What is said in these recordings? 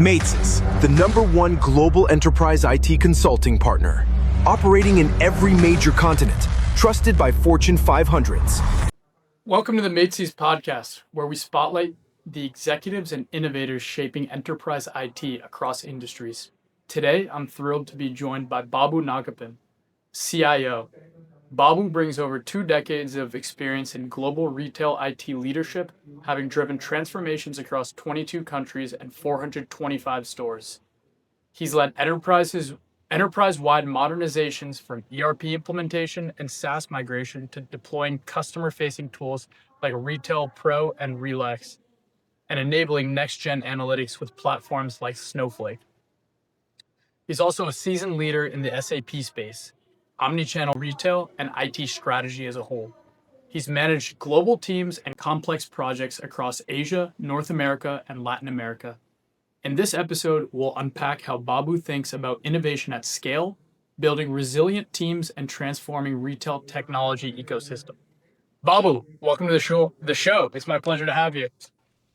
Maitsys, the #1 global enterprise IT consulting partner, operating in every major continent, trusted by Fortune 500s. Welcome to the Maitsys Podcast, where we spotlight the executives and innovators shaping enterprise IT across industries. Today, I'm thrilled to be joined by Babu Nagappan, CIO. Babu brings over 2 decades of experience in global retail IT leadership, having driven transformations across 22 countries and 425 stores. He's led enterprise-wide modernizations from ERP implementation and SaaS migration to deploying customer-facing tools like Retail Pro and Relax, and enabling next-gen analytics with platforms like Snowflake. He's also a seasoned leader in the SAP space, omnichannel retail, and IT strategy as a whole. He's managed global teams and complex projects across Asia, North America, and Latin America. In this episode, we'll unpack how Babu thinks about innovation at scale, building resilient teams, and transforming retail technology ecosystem. Babu, welcome to the show. It's my pleasure to have you.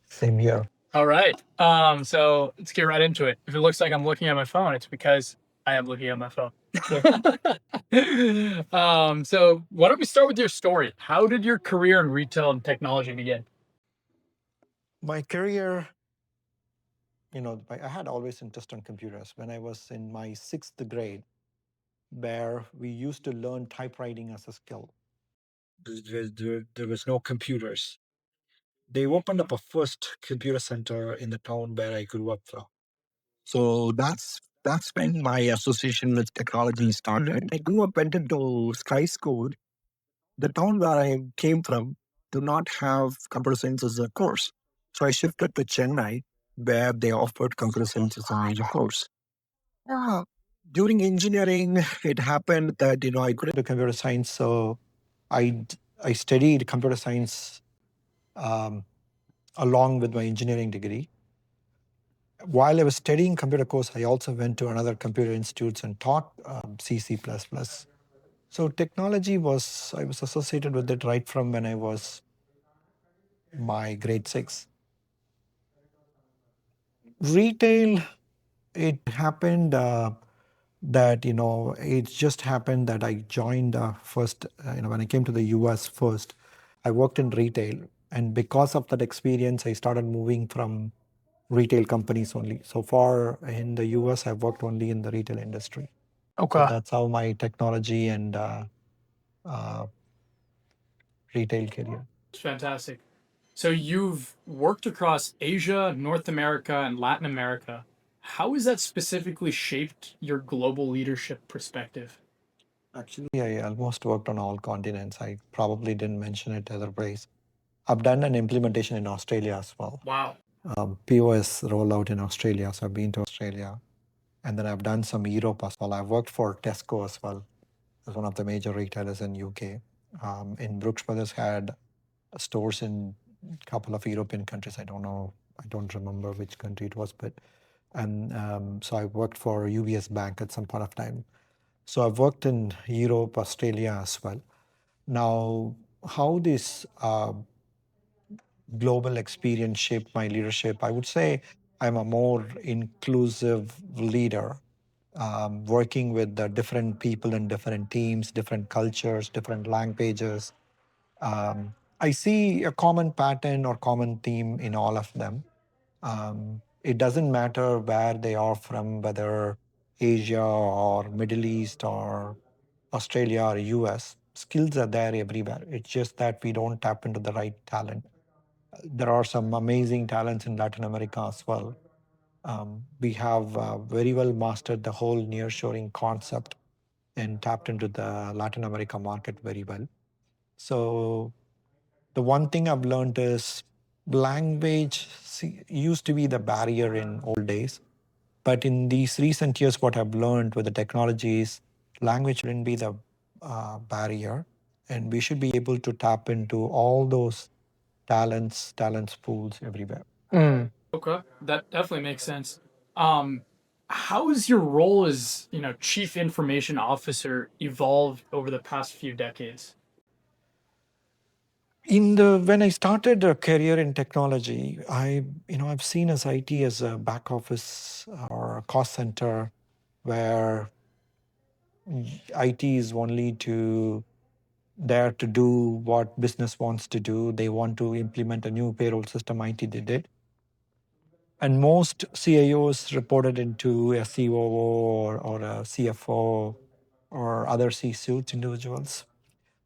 Same here. All right. So let's get right into it. If it looks like I'm looking at my phone, it's because I am looking at my phone. So why don't we start with your story? How did your career in retail and technology begin? My career, I had always interest in computers. When I was in my 6th grade, where we used to learn typewriting as a skill, there was no computers. They opened up a first computer center in the town where I grew up from. So that's when my association with technology started. I grew up, went into Sky School. The town where I came from do not have computer science as a course. So I shifted to Chennai, where they offered computer science as a major course. During engineering, it happened that, I got into computer science. So I studied computer science along with my engineering degree. While I was studying computer course, I also went to another computer institutes and taught C, C++. So technology I was associated with it right from when I was my grade 6. Retail, it happened it just happened that I joined first, when I came to the US first, I worked in retail. And because of that experience, I started moving from retail companies only. So far in the US, I've worked only in the retail industry. Okay. So that's how my technology and retail career. It's fantastic. So you've worked across Asia, North America, and Latin America. How has that specifically shaped your global leadership perspective? Actually, I almost worked on all continents. I probably didn't mention it otherwise. I've done an implementation in Australia as well. Wow. POS rollout in Australia. So I've been to Australia. And then I've done some Europe as well. I've worked for Tesco as well, as one of the major retailers in UK. In Brooks Brothers had stores in a couple of European countries. I don't remember which country it was, so I worked for UBS Bank at some point of time. So I've worked in Europe, Australia as well. Now, how this global experience shaped my leadership, I would say I'm a more inclusive leader, working with the different people in different teams, different cultures, different languages. I see a common pattern or common theme in all of them. It doesn't matter where they are from, whether Asia or Middle East or Australia or US. Skills are there everywhere. It's just that we don't tap into the right talent. There are some amazing talents in Latin America as well. We have very well mastered the whole nearshoring concept and tapped into the Latin America market very well. So the one thing I've learned is language used to be the barrier in old days. But in these recent years, what I've learned with the technologies, language shouldn't be the barrier. And we should be able to tap into all those talents pools everywhere. Okay, that definitely makes sense. How has your role as chief information officer evolved over the past few decades? When I started a career in technology, I've seen as IT as a back office or a cost center where IT is only there to do what business wants to do. They want to implement a new payroll system. IT did it. And most CIOs reported into a COO or a CFO or other C-suite individuals.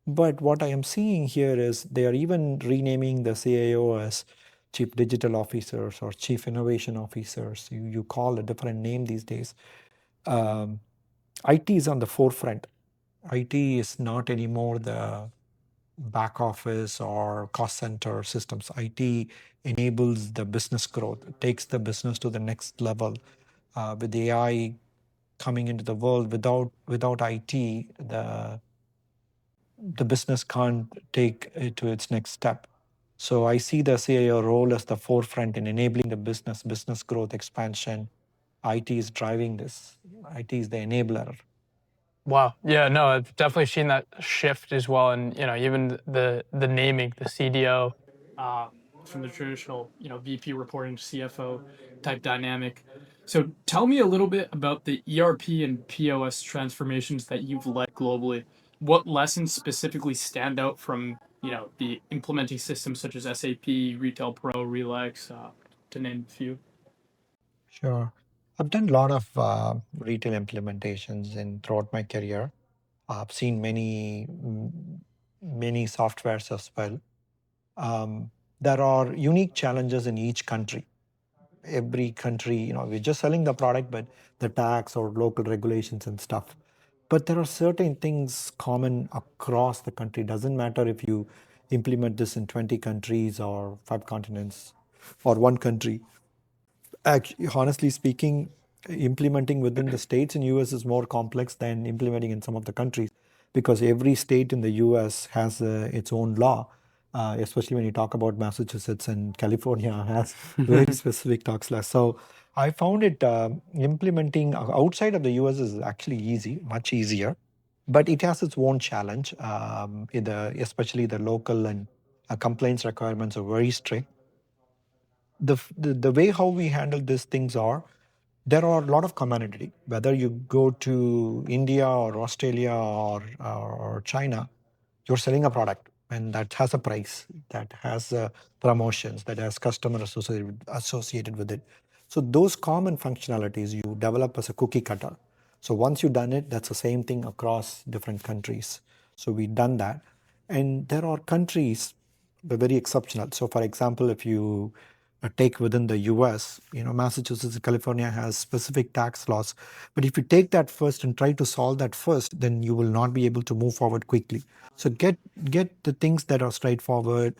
But what I am seeing here is they are even renaming the CIO as Chief Digital Officers or Chief Innovation Officers. You call a different name these days. IT is on the forefront. IT is not anymore the back office or cost center systems. IT enables the business growth, it takes the business to the next level. With AI coming into the world, without IT, the business can't take it to its next step. So I see the CIO role as the forefront in enabling the business growth, expansion. IT is driving this. IT is the enabler. Wow. Yeah, no, I've definitely seen that shift as well. And, even the naming, the CDO, from the traditional, VP reporting to CFO type dynamic. So tell me a little bit about the ERP and POS transformations that you've led globally. What lessons specifically stand out from, the implementing systems such as SAP, Retail Pro, Relax, to name a few? Sure. I've done a lot of retail implementations throughout my career. I've seen many softwares as well. There are unique challenges in each country. Every country, we're just selling the product, but the tax or local regulations and stuff. But there are certain things common across the country. Doesn't matter if you implement this in 20 countries or 5 continents or one country. Actually, honestly speaking, implementing within the states in US is more complex than implementing in some of the countries because every state in the US has its own law, especially when you talk about Massachusetts and California has very specific tax laws. So I found it implementing outside of the US is actually easy, much easier, but it has its own challenge. Especially the local and compliance requirements are very strict. The way how we handle these things are, there are a lot of commonality. Whether you go to India or Australia or China, you're selling a product and that has a price, that has promotions, that has customer associated with it. So those common functionalities you develop as a cookie cutter. So once you've done it, that's the same thing across different countries. So we've done that. And there are countries that are very exceptional. So for example, if you take within the US, Massachusetts and California has specific tax laws. But if you take that first and try to solve that first, then you will not be able to move forward quickly. So get the things that are straightforward,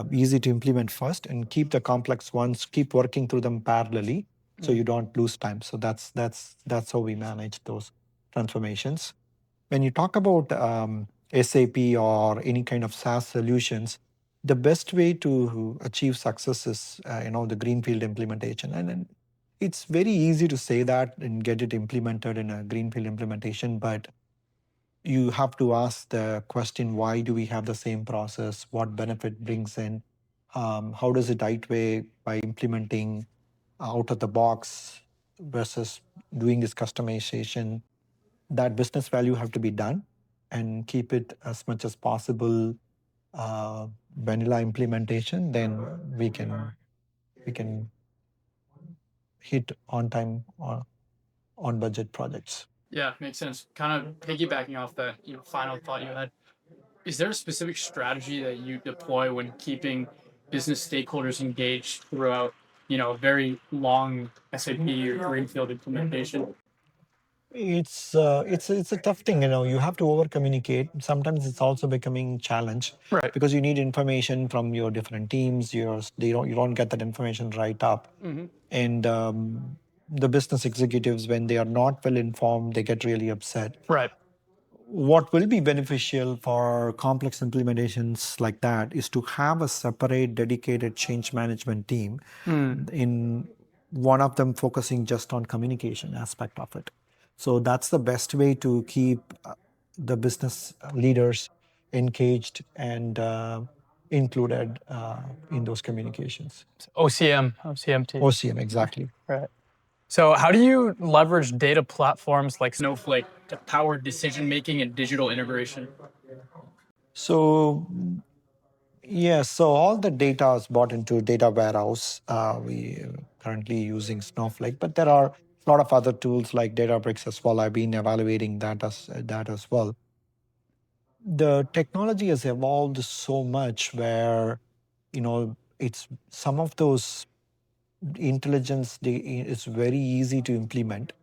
easy to implement first, and keep the complex ones, keep working through them parallelly so you don't lose time. So that's how we manage those transformations. When you talk about SAP or any kind of SaaS solutions, the best way to achieve success is the greenfield implementation. And it's very easy to say that and get it implemented in a greenfield implementation, but you have to ask the question, why do we have the same process? What benefit brings in? How does it iterate by implementing out of the box versus doing this customization? That business value have to be done and keep it as much as possible vanilla implementation, then we can hit on time or on budget projects. Yeah, makes sense. Kind of piggybacking off that, final thought you had. Is there a specific strategy that you deploy when keeping business stakeholders engaged throughout, a very long SAP or greenfield implementation? It's a tough thing, you have to over communicate. Sometimes it's also becoming challenge Right. because you need information from your different teams. You don't get that information right up. And the business executives, when they are not well informed, they get really upset. Right. What will be beneficial for complex implementations like that is to have a separate dedicated change management team, in one of them focusing just on communication aspect of it. So that's the best way to keep the business leaders engaged and included in those communications. OCMT. OCM, exactly. Right. So how do you leverage data platforms like Snowflake to power decision-making and digital integration? So yes, so all the data is brought into data warehouse. We are currently using Snowflake, but there are a lot of other tools like Databricks as well. I've been evaluating that as well. The technology has evolved so much where, it's some of those intelligence is very easy to implement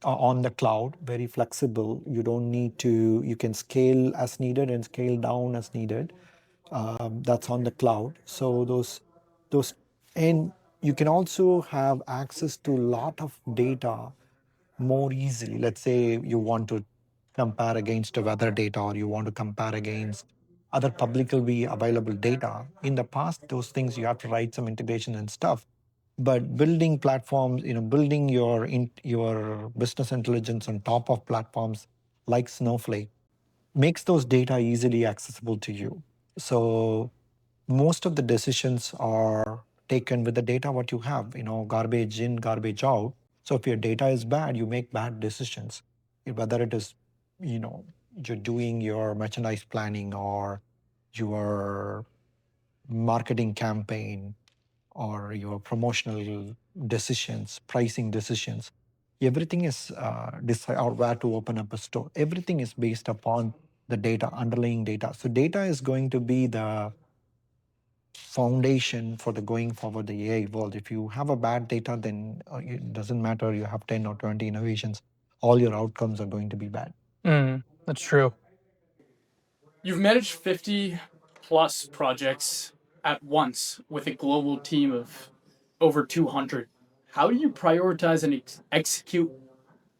on the cloud, very flexible. You don't need to, you can scale as needed and scale down as needed. That's on the cloud. So and you can also have access to a lot of data more easily. Let's say you want to compare against the weather data, or you want to compare against other publicly available data. In the past, those things you have to write some integration and stuff. But building platforms, building your business intelligence on top of platforms like Snowflake makes those data easily accessible to you. So most of the decisions are taken with the data what you have, garbage in, garbage out. So if your data is bad, you make bad decisions. Whether it is, you're doing your merchandise planning or your marketing campaign or your promotional decisions, pricing decisions, everything is or where to open up a store. Everything is based upon the data, underlying data. So data is going to be the foundation for the going forward the AI world. If you have a bad data, then it doesn't matter. You have 10 or 20 innovations. All your outcomes are going to be bad. That's true. You've managed 50 plus projects at once with a global team of over 200. How do you prioritize and execute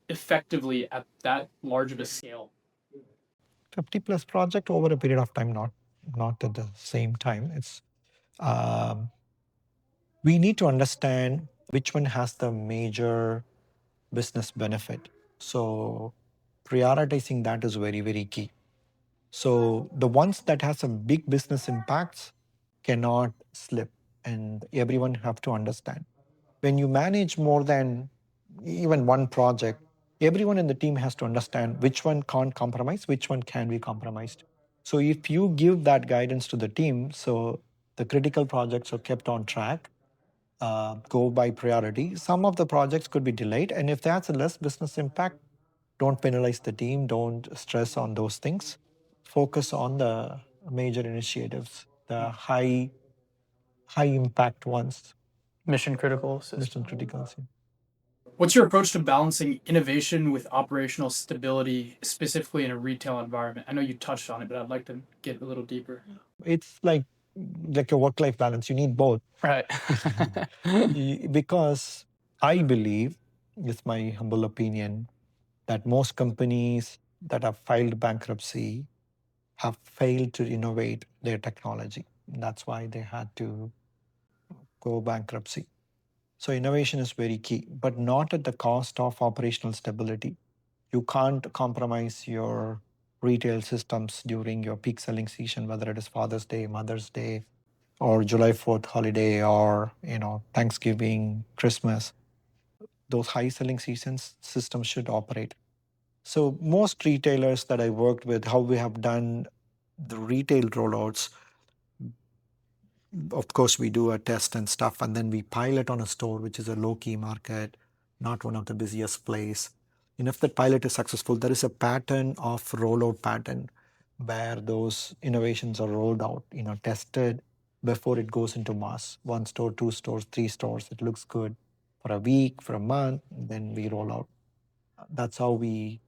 effectively at that large of a scale? 50 plus project over a period of time, not at the same time. It's we need to understand which one has the major business benefit. So prioritizing that is very, very key. So the ones that has some big business impacts cannot slip, and everyone have to understand. When you manage more than even one project, everyone in the team has to understand which one can't compromise, which one can be compromised. So if you give that guidance to the team, so the critical projects are kept on track, go by priority. Some of the projects could be delayed, and if that's a less business impact, don't penalize the team, don't stress on those things. Focus on the major initiatives, the high impact ones. Mission critical. Mission critical. What's your approach to balancing innovation with operational stability, specifically in a retail environment? I know you touched on it, but I'd like to get a little deeper. It's like a work-life balance. You need both. Right. Because I believe, it's my humble opinion, that most companies that have filed bankruptcy have failed to innovate their technology. That's why they had to go bankruptcy. So innovation is very key, but not at the cost of operational stability. You can't compromise your retail systems during your peak selling season, whether it is Father's Day, Mother's Day, or July 4th holiday, or Thanksgiving, Christmas. Those high selling seasons, systems should operate. So most retailers that I worked with, how we have done the retail rollouts, of course, we do a test and stuff, and then we pilot on a store, which is a low-key market, not one of the busiest place. And if that pilot is successful, there is a pattern of rollout pattern where those innovations are rolled out, tested before it goes into mass. 1 store, 2 stores, 3 stores, it looks good for a week, for a month, then we roll out. That's how we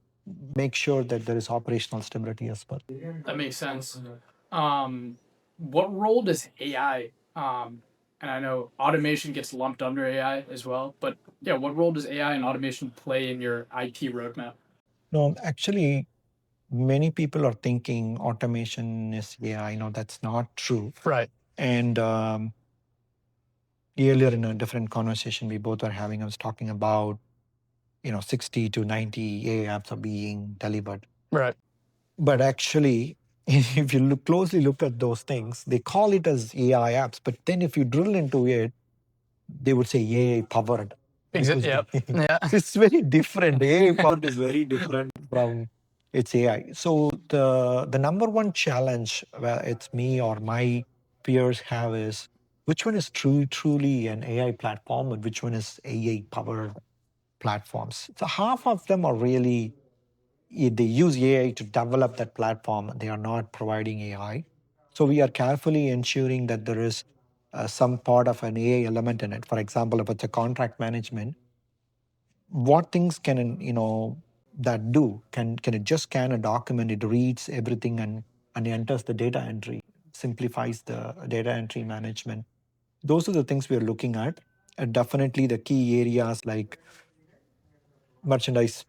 make sure that there is operational stability as well. That makes sense. What role does AI, and I know automation gets lumped under AI as well, but yeah, what role does AI and automation play in your IT roadmap? No, actually, many people are thinking automation is AI. That's not true. Right. And earlier in a different conversation we both were having, I was talking about 60 to 90 AI apps are being delivered. Right. But actually, if you closely look at those things, they call it as AI apps. But then if you drill into it, they would say AI powered. Yeah. It's very different. AI powered is very different from its AI. So the number one challenge, where it's me or my peers have, is which one is truly an AI platform and which one is AI powered platforms. So half of them are really, they use AI to develop that platform. They are not providing AI. So we are carefully ensuring that there is some part of an AI element in it. For example, if it's a contract management, what things can that do? Can it just scan a document? It reads everything and enters the data entry, simplifies the data entry management. Those are the things we are looking at. Definitely the key areas like merchandise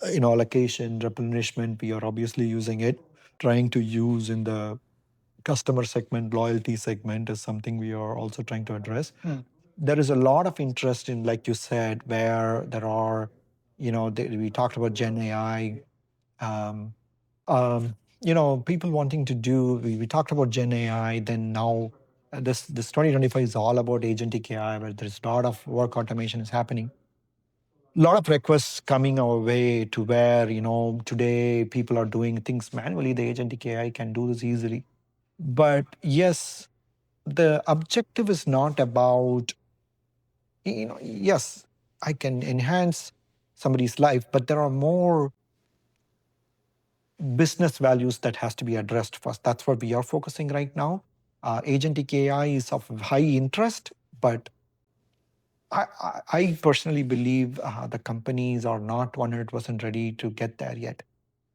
allocation, replenishment, we are obviously using it. Trying to use in the customer segment, loyalty segment is something we are also trying to address. There is a lot of interest in, like you said, where there are, we talked about Gen AI, people wanting to do, we talked about Gen AI, then now this 2025 is all about agentic AI, where there's a lot of work automation is happening. A lot of requests coming our way to where, today people are doing things manually. The agentic AI can do this easily. But yes, the objective is not about, yes, I can enhance somebody's life, but there are more business values that has to be addressed first. That's what we are focusing right now. Agentic AI is of high interest, but I personally believe the companies are not 100% ready to get there yet.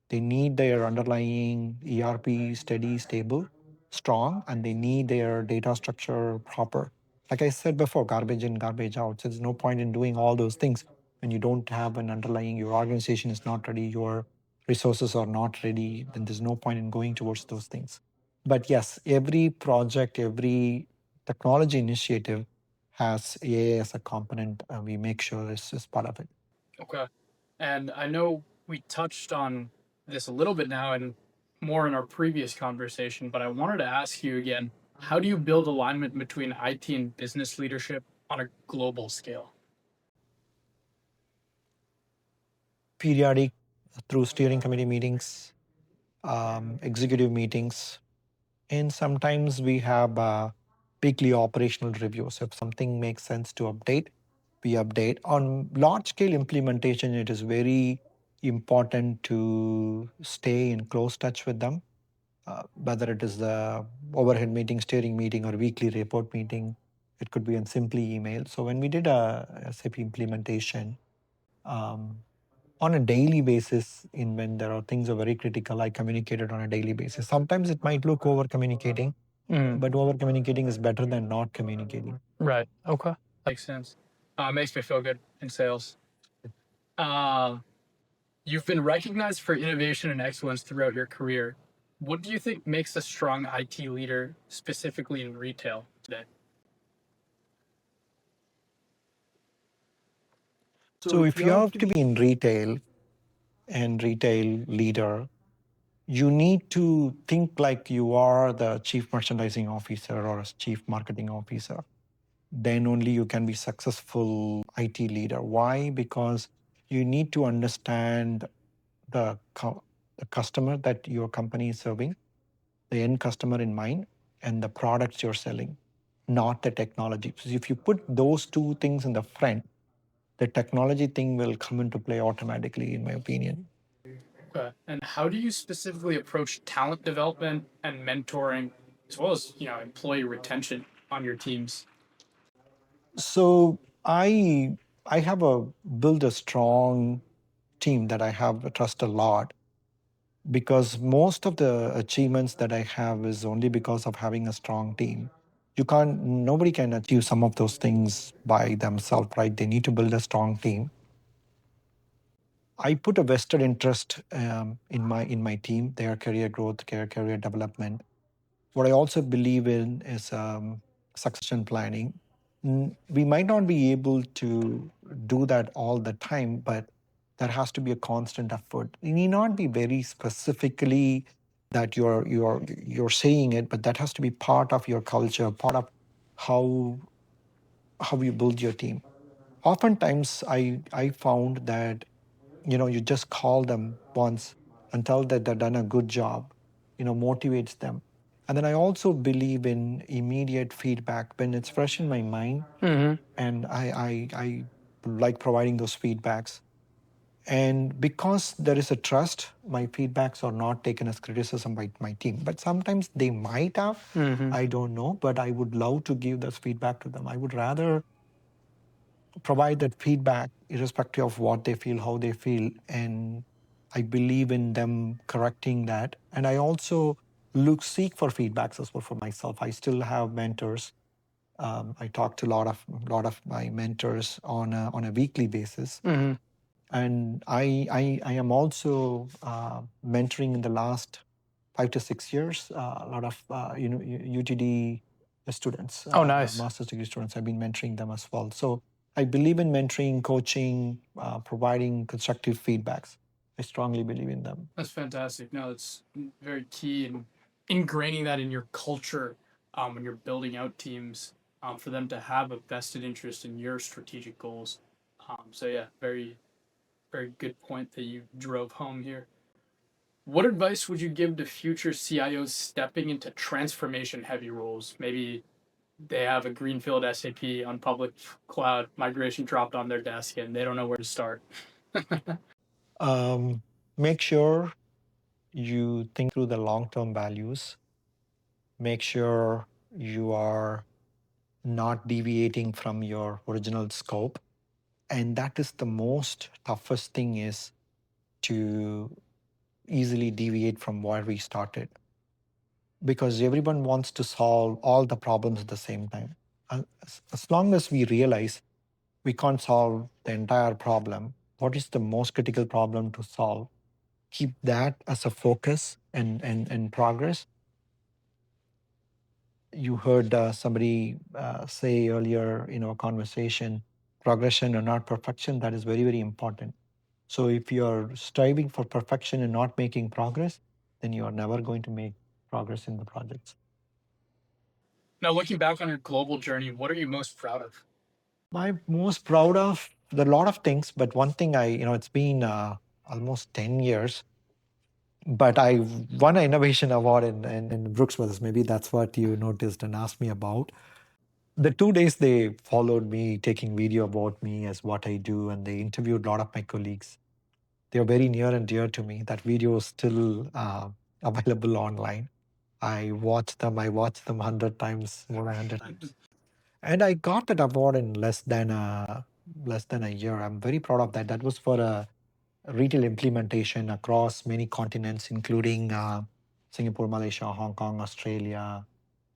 They need their underlying ERP steady, stable, strong, and they need their data structure proper. Like I said before, garbage in, garbage out. So there's no point in doing all those things when you don't have an underlying, your organization is not ready, your resources are not ready, then there's no point in going towards those things. But yes, every project, every technology initiative has AI as a component, and we make sure is part of it. Okay. And I know we touched on this a little bit now and more in our previous conversation, but I wanted to ask you again, how do you build alignment between IT and business leadership on a global scale? Periodic through steering committee meetings, executive meetings, and sometimes we have weekly operational reviews. If something makes sense to update, we update. On large scale implementation, it is very important to stay in close touch with them, whether it is the overhead meeting, steering meeting, or weekly report meeting. It could be on simply email. So when we did a SAP implementation, on a daily basis, when there are things are very critical, I communicated on a daily basis. Sometimes it might look over communicating, but over communicating is better than not communicating. Right. Okay. Makes sense. Makes me feel good in sales. You've been recognized for innovation and excellence throughout your career. What do you think makes a strong IT leader, specifically in retail today? So if you have to be in retail and retail leader, you need to think like you are the chief merchandising officer or a chief marketing officer. Then only you can be successful IT leader. Why? Because you need to understand the customer that your company is serving, the end customer in mind, and the products you're selling, not the technology. So if you put those two things in the front, the technology thing will come into play automatically, in my opinion. Okay. And how do you specifically approach talent development and mentoring, as well as employee retention on your teams? So I have built a strong team that I have trust a lot, because most of the achievements that I have is only because of having a strong team. Nobody can achieve some of those things by themselves, right? They need to build a strong team. I put a vested interest in my team, their career growth, their career development. What I also believe in is succession planning. We might not be able to do that all the time, but there has to be a constant effort. We need not be very specifically that you're saying it, but that has to be part of your culture, part of how you build your team. Oftentimes, I found that you just call them once and tell that they've done a good job, motivates them. And then I also believe in immediate feedback when it's fresh in my mind, and I like providing those feedbacks. And because there is a trust, my feedbacks are not taken as criticism by my team. But sometimes they might have, I don't know, but I would love to give that feedback to them. I would rather provide that feedback irrespective of what they feel, how they feel. And I believe in them correcting that. And I also seek for feedbacks as well for myself. I still have mentors. I talk to a lot of my mentors on a weekly basis. And I am also mentoring in the last 5 to 6 years a lot of UTD students. Oh, nice. Master's degree students. I've been mentoring them as well. So I believe in mentoring, coaching, providing constructive feedbacks. I strongly believe in them. That's fantastic. No, that's very key in ingraining that in your culture when you're building out teams for them to have a vested interest in your strategic goals. So yeah, very, very good point that you drove home here. What advice would you give to future CIOs stepping into transformation-heavy roles? Maybe they have a greenfield SAP on public cloud migration dropped on their desk and they don't know where to start. Make sure you think through the long-term values. Make sure you are not deviating from your original scope. And that is the most toughest thing, is to easily deviate from where we started. Because everyone wants to solve all the problems at the same time. As long as we realize we can't solve the entire problem, what is the most critical problem to solve? Keep that as a focus and progress. You heard somebody say earlier in our conversation, progression and not perfection. That is very, very important. So if you're striving for perfection and not making progress, then you are never going to make progress in the projects. Now, looking back on your global journey, what are you most proud of? I'm most proud of a lot of things, but one thing it's been almost 10 years, but I won an innovation award in Brooks Brothers. Maybe that's what you noticed and asked me about. The 2 days they followed me, taking video about me as what I do, and they interviewed a lot of my colleagues. They are very near and dear to me. That video is still available online. I watched them 100 times, more than 100 times. And I got that award in less than a year. I'm very proud of that. That was for a retail implementation across many continents, including Singapore, Malaysia, Hong Kong, Australia,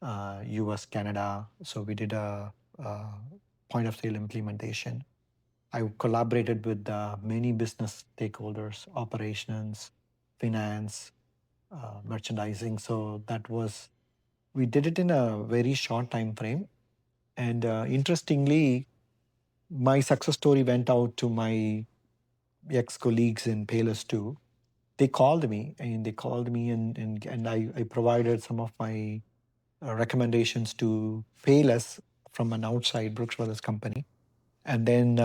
US, Canada. So we did a point of sale implementation. I collaborated with many business stakeholders, operations, finance, merchandising. So we did it in a very short time frame. And interestingly, my success story went out to my ex-colleagues in Payless too. They called me and I provided some of my recommendations to Payless from an outside Brooks Brothers company. And then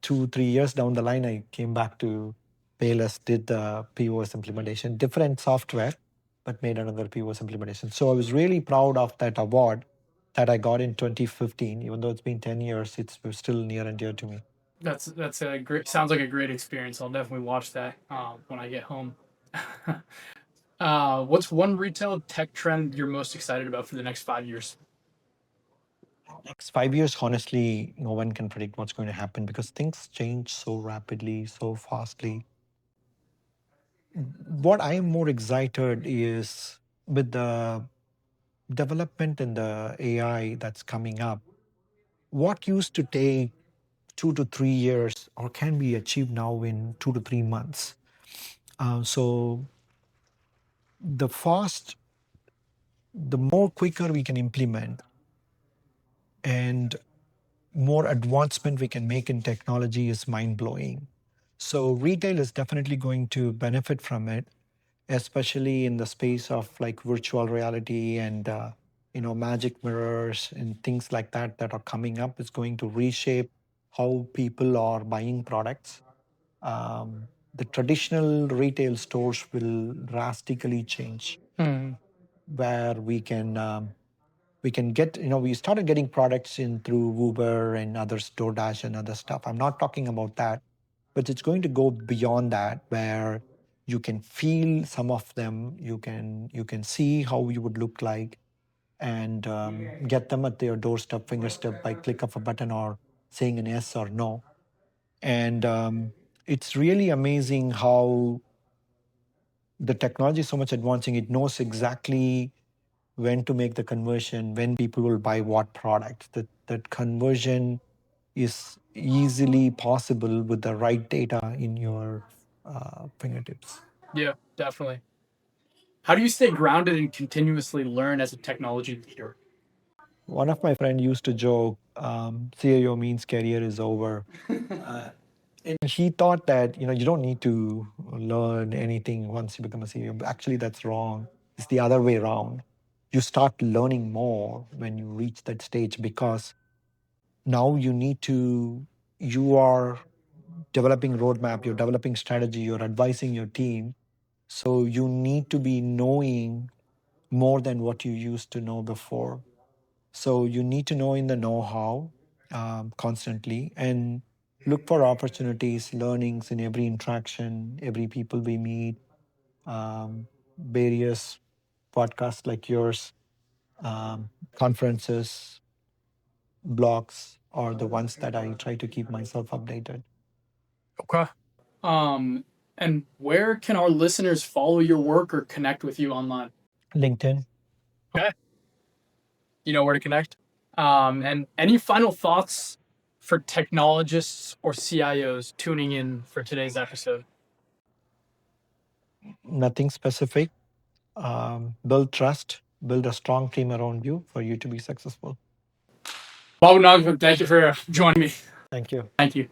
2-3 years down the line, I came back to Payless, did the POS implementation, different software, but made another POS implementation. So I was really proud of that award that I got in 2015. Even though it's been 10 years, it's still near and dear to me. That's a great. Sounds like a great experience. I'll definitely watch that when I get home. What's one retail tech trend you're most excited about for the next 5 years? Next 5 years, honestly, no one can predict what's going to happen because things change so rapidly, so fastly. What I am more excited is with the development in the AI that's coming up. What used to take 2 to 3 years or can be achieved now in 2 to 3 months. So the more quicker we can implement and more advancement we can make in technology is mind-blowing. So retail is definitely going to benefit from it. especially in the space of like virtual reality and magic mirrors and things like that are coming up. Is going to reshape how people are buying products. The traditional retail stores will drastically change, where we can get, we started getting products in through Uber and others, DoorDash and other stuff. I'm not talking about that, but it's going to go beyond that, where you can feel some of them, you can see how you would look like, and get them at your doorstep, fingerstep, by click of a button or saying an yes or no. And it's really amazing how the technology is so much advancing. It knows exactly when to make the conversion, when people will buy what product. That conversion is easily possible with the right data in your fingertips. Yeah, definitely. How do you stay grounded and continuously learn as a technology leader? One of my friends used to joke, CIO means career is over. And he thought that you don't need to learn anything once you become a CEO. But actually, that's wrong. It's the other way around. You start learning more when you reach that stage, because now you are developing roadmap, you're developing strategy, you're advising your team. So you need to be knowing more than what you used to know before. So you need to know in the know-how constantly, and look for opportunities, learnings in every interaction, every people we meet, various podcasts like yours, conferences, blogs are the ones that I try to keep myself updated. Okay. And where can our listeners follow your work or connect with you online? LinkedIn. Okay. You know where to connect. And any final thoughts for technologists or CIOs tuning in for today's episode? Nothing specific. Build trust, build a strong team around you for you to be successful. Babu Nagappan, thank you for joining me. Thank you. Thank you.